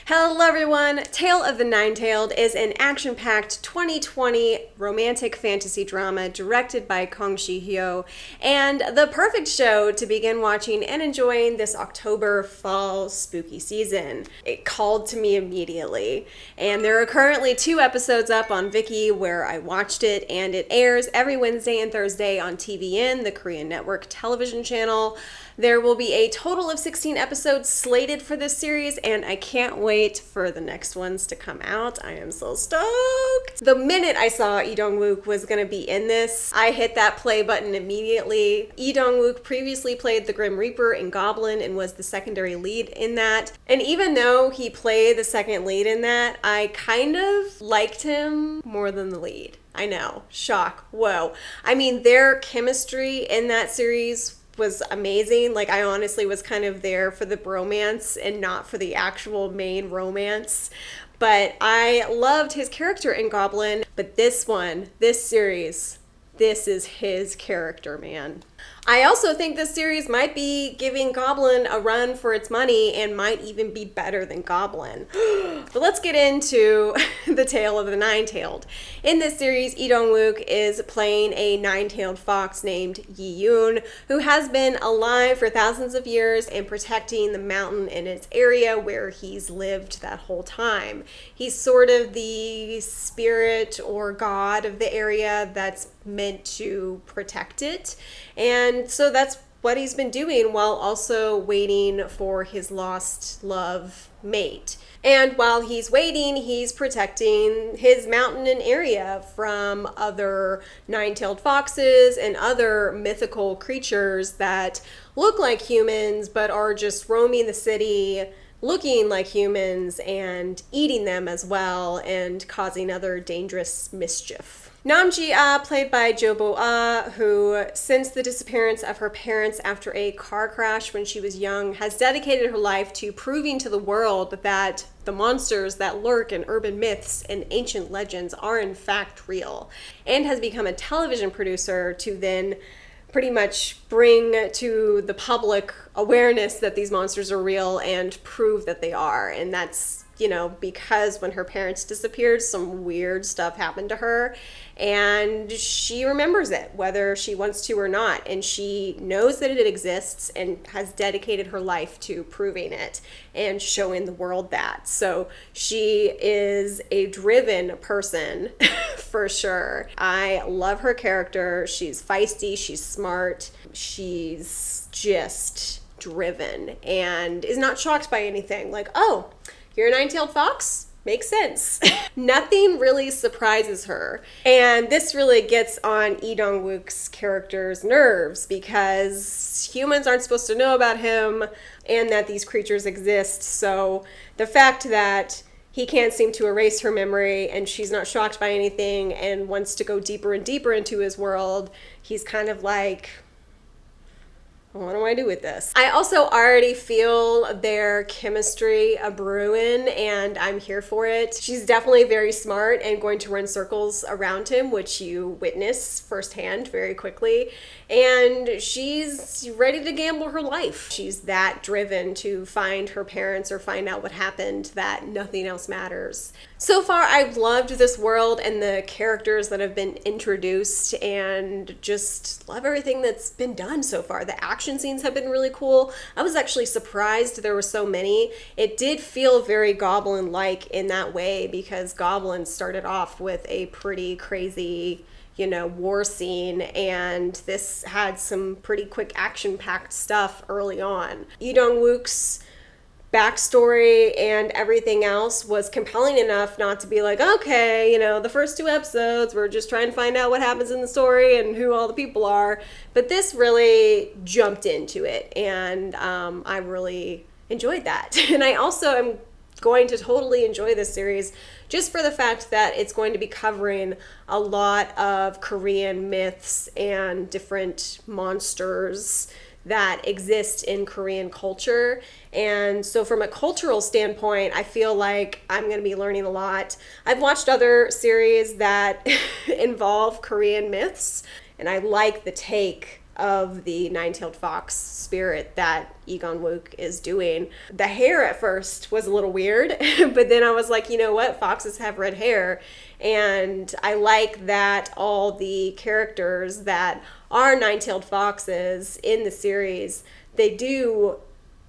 Hello everyone! Tale of the Nine-Tailed is an action-packed 2020 romantic fantasy drama directed by Shin Hyo, and the perfect show to begin watching and enjoying this October fall spooky season. It called to me immediately, and there are currently 2 episodes up on Viki where I watched it, and it airs every Wednesday and Thursday on TVN, the Korean network television channel. There will be a total of 16 episodes slated for this series, and I can't wait for the next ones to come out. I am so stoked. The minute I saw Dongwook was going to be in this, I hit that play button immediately. Dongwook previously played the Grim Reaper in Goblin and was the secondary lead in that. And even though he played the second lead in that, I kind of liked him more than the lead. I know. Shock. Whoa. I mean, their chemistry in that series was amazing. Like, I honestly was kind of there for the bromance and not for the actual main romance. But I loved his character in Goblin. But this series, this is his character, man. I also think this series might be giving Goblin a run for its money and might even be better than Goblin. But let's get into the tale of the Nine-Tailed. In this series, Dong-wook is playing a nine-tailed fox named Yi-yoon, who has been alive for thousands of years and protecting the mountain in its area where he's lived that whole time. He's sort of the spirit or god of the area that's meant to protect it. And so that's what he's been doing while also waiting for his lost love mate. And while he's waiting, he's protecting his mountain and area from other nine-tailed foxes and other mythical creatures that look like humans but are just roaming the city, looking like humans and eating them as well and causing other dangerous mischief. Namji-ah, played by Jo Bo-ah, who, since the disappearance of her parents after a car crash when she was young, has dedicated her life to proving to the world that the monsters that lurk in urban myths and ancient legends are in fact real, and has become a television producer to then pretty much bring to the public awareness that these monsters are real and prove that they are. And that's, because when her parents disappeared, some weird stuff happened to her, and she remembers it, whether she wants to or not, and she knows that it exists and has dedicated her life to proving it and showing the world that. So she is a driven person for sure. I love her character. She's feisty, she's smart, she's just driven and is not shocked by anything. Like, oh, you're a nine-tailed fox? Makes sense. Nothing really surprises her. And this really gets on Dong-wook's character's nerves because humans aren't supposed to know about him and that these creatures exist. So the fact that he can't seem to erase her memory and she's not shocked by anything and wants to go deeper and deeper into his world, he's kind of like, what do I do with this? I also already feel their chemistry a brewing, and I'm here for it. She's definitely very smart and going to run circles around him, which you witness firsthand very quickly. And she's ready to gamble her life. She's that driven to find her parents or find out what happened that nothing else matters. So far, I've loved this world and the characters that have been introduced and just love everything that's been done so far. The action scenes have been really cool. I was actually surprised there were so many. It did feel very Goblin-like in that way because Goblin started off with a pretty crazy war scene, and this had some pretty quick action-packed stuff early on. Dong-wook's backstory and everything else was compelling enough not to be like, okay, the first 2 episodes, we're just trying to find out what happens in the story and who all the people are. But this really jumped into it, and I really enjoyed that. And I also am going to totally enjoy this series just for the fact that it's going to be covering a lot of Korean myths and different monsters that exist in Korean culture. And so from a cultural standpoint, I feel like I'm going to be learning a lot. I've watched other series that involve Korean myths, and I like the take of the nine-tailed fox spirit that Dongwook is doing. The hair at first was a little weird, but then I was like, you know what? Foxes have red hair. And I like that all the characters that are nine-tailed foxes in the series, they do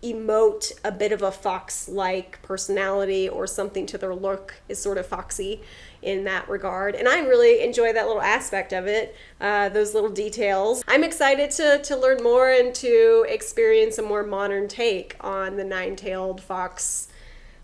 emote a bit of a fox-like personality, or something to their look is sort of foxy in that regard. And I really enjoy that little aspect of it, those little details. I'm excited to learn more and to experience a more modern take on the nine-tailed fox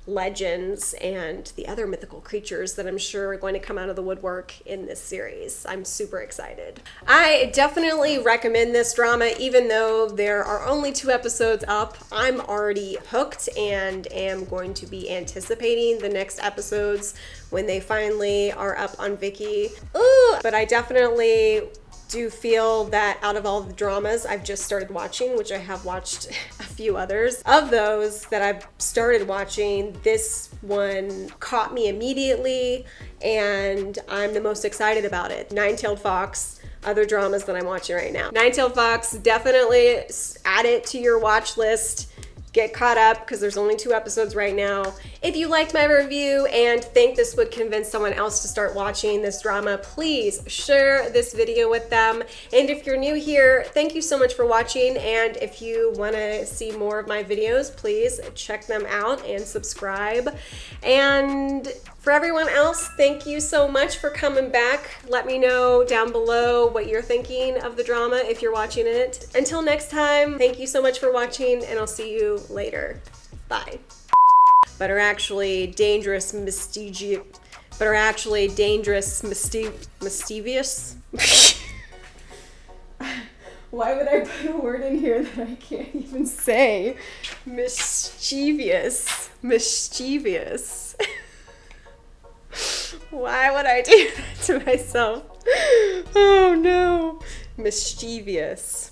legends and the other mythical creatures that I'm sure are going to come out of the woodwork in this series. I'm super excited. I definitely recommend this drama, even though there are only 2 episodes up. I'm already hooked and am going to be anticipating the next episodes when they finally are up on Viki. Ooh, but I definitely do feel that out of all the dramas I've just started watching, which I have watched a few others, of those that I've started watching, this one caught me immediately and I'm the most excited about it. Nine-Tailed Fox, other dramas that I'm watching right now. Nine-Tailed Fox, definitely add it to your watch list. Get caught up because there's only 2 episodes right now. If you liked my review and think this would convince someone else to start watching this drama, please share this video with them. And if you're new here, thank you so much for watching. And if you want to see more of my videos, please check them out and subscribe. And for everyone else, thank you so much for coming back. Let me know down below what you're thinking of the drama if you're watching it. Until next time, thank you so much for watching, and I'll see you later. Bye. But are actually dangerous, mischievous. Why would I put a word in here that I can't even say? Mischievous. Why would I do that to myself? Oh no. Mischievous.